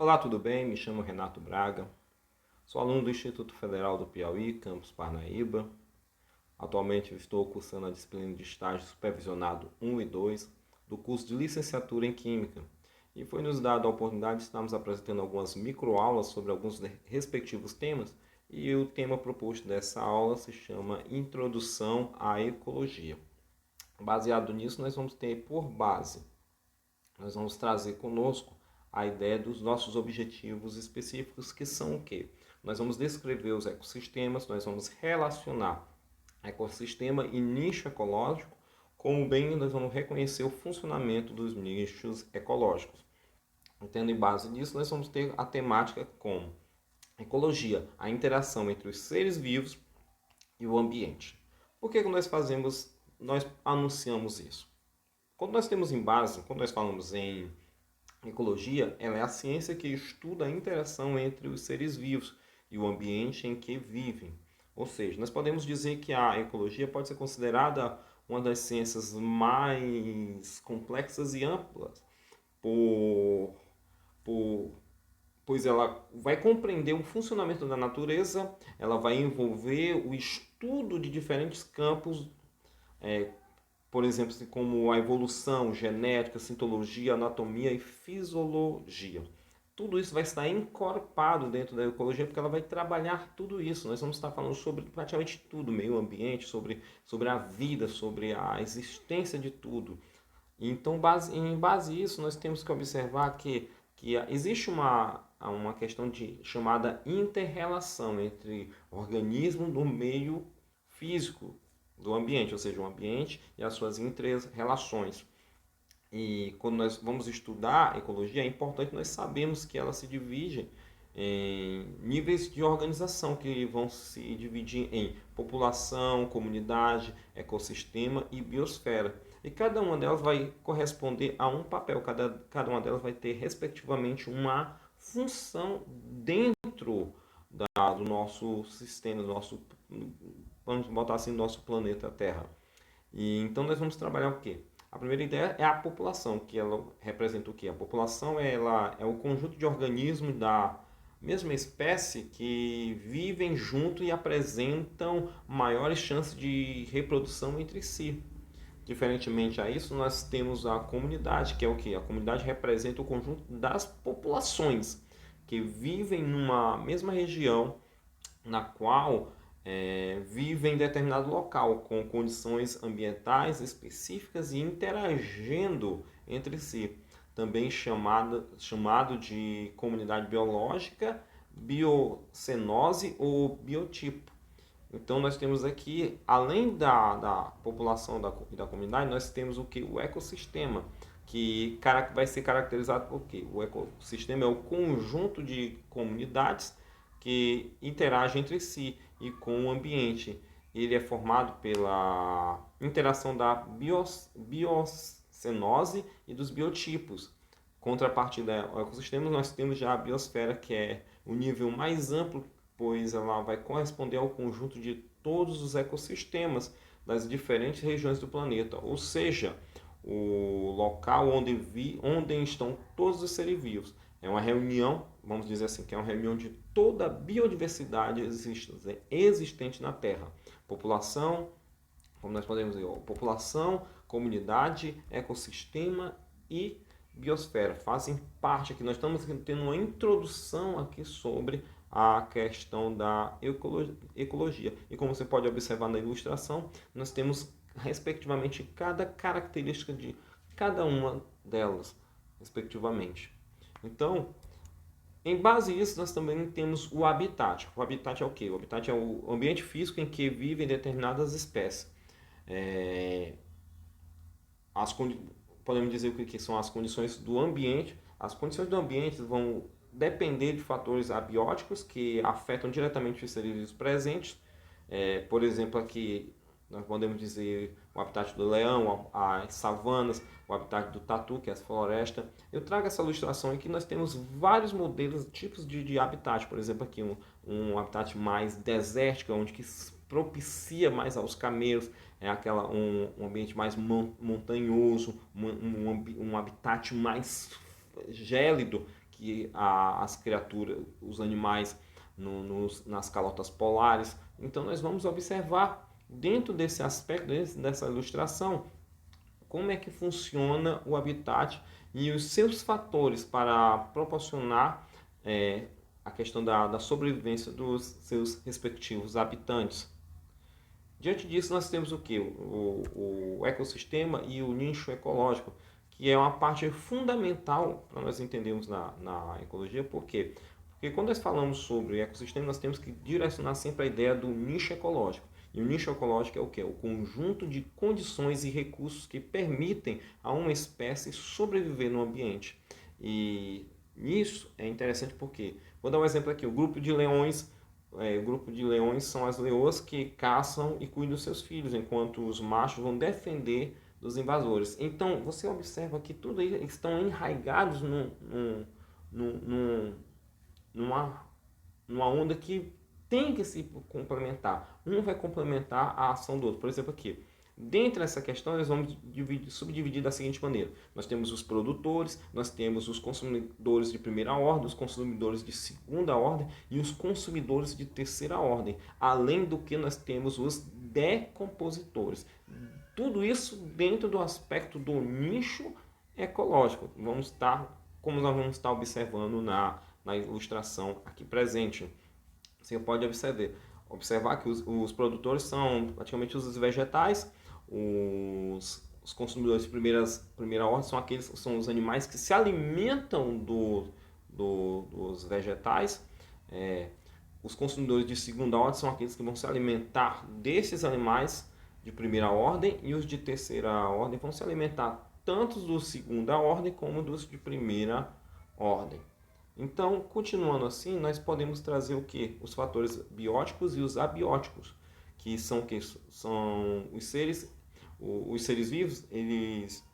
Olá, tudo bem? Me chamo Renato Braga. Sou aluno do Instituto Federal do Piauí, campus Parnaíba. Atualmente estou cursando a disciplina de estágio supervisionado 1 e 2 do curso de licenciatura em Química. E foi nos dada a oportunidade de estarmos apresentando algumas microaulas sobre alguns respectivos temas. E o tema proposto dessa aula se chama Introdução à Ecologia. Baseado nisso, nós vamos ter por base, nós vamos trazer conosco a ideia dos nossos objetivos específicos, que são o quê? Nós vamos descrever os ecossistemas, nós vamos relacionar ecossistema e nicho ecológico, como bem nós vamos reconhecer o funcionamento dos nichos ecológicos. Tendo em base nisso, nós vamos ter a temática como ecologia, a interação entre os seres vivos e o ambiente. Por que nós anunciamos isso? Quando nós temos em base, quando nós falamos em ecologia, ela é a ciência que estuda a interação entre os seres vivos e o ambiente em que vivem. Ou seja, nós podemos dizer que a ecologia pode ser considerada uma das ciências mais complexas e amplas, por, por, pois ela vai compreender o funcionamento da natureza, ela vai envolver o estudo de diferentes campos, é, por exemplo, assim, como a evolução, genética, citologia, anatomia e fisiologia. Tudo isso vai estar encorpado dentro da ecologia, porque ela vai trabalhar tudo isso. Nós vamos estar falando sobre praticamente tudo, meio ambiente, sobre a vida, sobre a existência de tudo. Então, em base a isso, nós temos que observar que existe uma questão chamada inter-relação entre organismos do meio físico, do ambiente, ou seja, o ambiente e as suas inter-relações. E quando nós vamos estudar ecologia, é importante nós sabermos que ela se divide em níveis de organização, que vão se dividir em população, comunidade, ecossistema e biosfera. E cada uma delas vai corresponder a um papel, cada uma delas vai ter, respectivamente, uma função dentro do nosso sistema, vamos botar assim, do nosso planeta Terra. E então nós vamos trabalhar o quê? A primeira ideia é a população, que ela representa o quê? A população ela é o conjunto de organismos da mesma espécie que vivem junto e apresentam maiores chances de reprodução entre si. Diferentemente a isso, nós temos a comunidade, que é o quê? A comunidade representa o conjunto das populações que vivem numa mesma região na qual vive em determinado local, com condições ambientais específicas e interagindo entre si. Também chamado de comunidade biológica, biocenose ou biotipo. Então nós temos aqui, além da população e da comunidade, nós temos o que? O ecossistema, que vai ser caracterizado por quê? O ecossistema é o conjunto de comunidades que interagem entre si e com o ambiente. Ele é formado pela interação da biocenose e dos biotipos. Contrapartida ao ecossistema, nós temos já a biosfera, que é o nível mais amplo, pois ela vai corresponder ao conjunto de todos os ecossistemas das diferentes regiões do planeta, ou seja, o local onde estão todos os seres vivos. É uma reunião, vamos dizer assim, que é uma reunião de toda a biodiversidade existente na Terra. População, como nós podemos dizer, população, comunidade, ecossistema e biosfera fazem parte aqui. Nós estamos tendo uma introdução aqui sobre a questão da ecologia. E como você pode observar na ilustração, nós temos respectivamente cada característica de cada uma delas, respectivamente. Então, em base a isso, nós também temos o habitat. O habitat é o quê? O habitat é o ambiente físico em que vivem determinadas espécies. É, as, podemos dizer o que são as condições do ambiente. As condições do ambiente vão depender de fatores abióticos que afetam diretamente os seres vivos presentes. Por exemplo, aqui nós podemos dizer o habitat do leão, as savanas, o habitat do tatu, que é a floresta. Eu trago essa ilustração aqui, nós temos vários modelos, tipos de habitat. Por exemplo, aqui um habitat mais desértico, onde que propicia mais aos camelos, um ambiente mais montanhoso, um habitat mais gélido, que as criaturas, os animais nas calotas polares. Então nós vamos observar dentro desse aspecto, dessa ilustração, como é que funciona o habitat e os seus fatores para proporcionar a questão da sobrevivência dos seus respectivos habitantes. Diante disso, nós temos o que? O ecossistema e o nicho ecológico, que é uma parte fundamental para nós entendermos na ecologia. Por quê? Porque quando nós falamos sobre ecossistema, nós temos que direcionar sempre a ideia do nicho ecológico. E o nicho ecológico é o quê? O conjunto de condições e recursos que permitem a uma espécie sobreviver no ambiente. E isso é interessante porque, vou dar um exemplo aqui, o grupo de leões são as leoas que caçam e cuidam dos seus filhos, enquanto os machos vão defender dos invasores. Então, você observa que tudo isso estão enraigados numa onda que tem que se complementar. Um vai complementar a ação do outro. Por exemplo, aqui, dentro dessa questão, nós vamos subdividir da seguinte maneira. Nós temos os produtores, nós temos os consumidores de primeira ordem, os consumidores de segunda ordem e os consumidores de terceira ordem. Além do que nós temos os decompositores. Tudo isso dentro do aspecto do nicho ecológico. Como nós vamos estar observando na ilustração aqui presente. Você pode observar que os produtores são praticamente os vegetais, os consumidores de primeira ordem são os animais que se alimentam dos vegetais. Os consumidores de segunda ordem são aqueles que vão se alimentar desses animais de primeira ordem, e os de terceira ordem vão se alimentar tanto dos de segunda ordem como dos de primeira ordem. Então, continuando assim, nós podemos trazer o que? Os fatores bióticos e os abióticos, que são os seres vivos, eles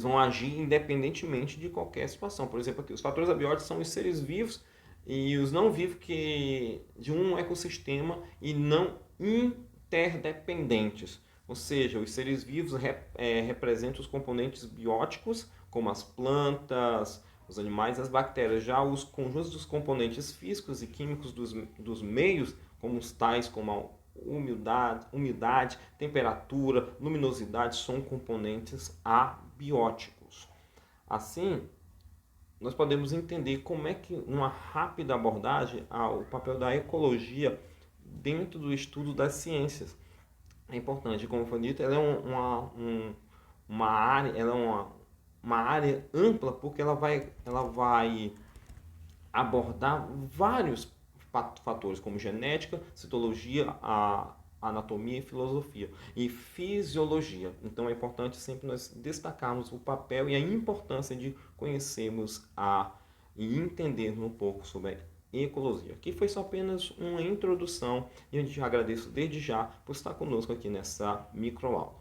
vão agir independentemente de qualquer situação. Por exemplo, aqui, os fatores abióticos são os seres vivos e os não vivos de um ecossistema e não interdependentes. Ou seja, os seres vivos representam os componentes bióticos, como as plantas, os animais e as bactérias. Já os conjuntos dos componentes físicos e químicos dos meios, tais como a umidade, temperatura, luminosidade, são componentes abióticos. Assim, nós podemos entender como é que, numa rápida abordagem, o papel da ecologia dentro do estudo das ciências é importante. Como foi dito, ela é uma área ampla, porque ela vai abordar vários fatores, como genética, citologia, anatomia e filosofia e fisiologia. Então é importante sempre nós destacarmos o papel e a importância de conhecermos e entendermos um pouco sobre a ecologia. Aqui foi só apenas uma introdução e eu te agradeço desde já por estar conosco aqui nessa microaula.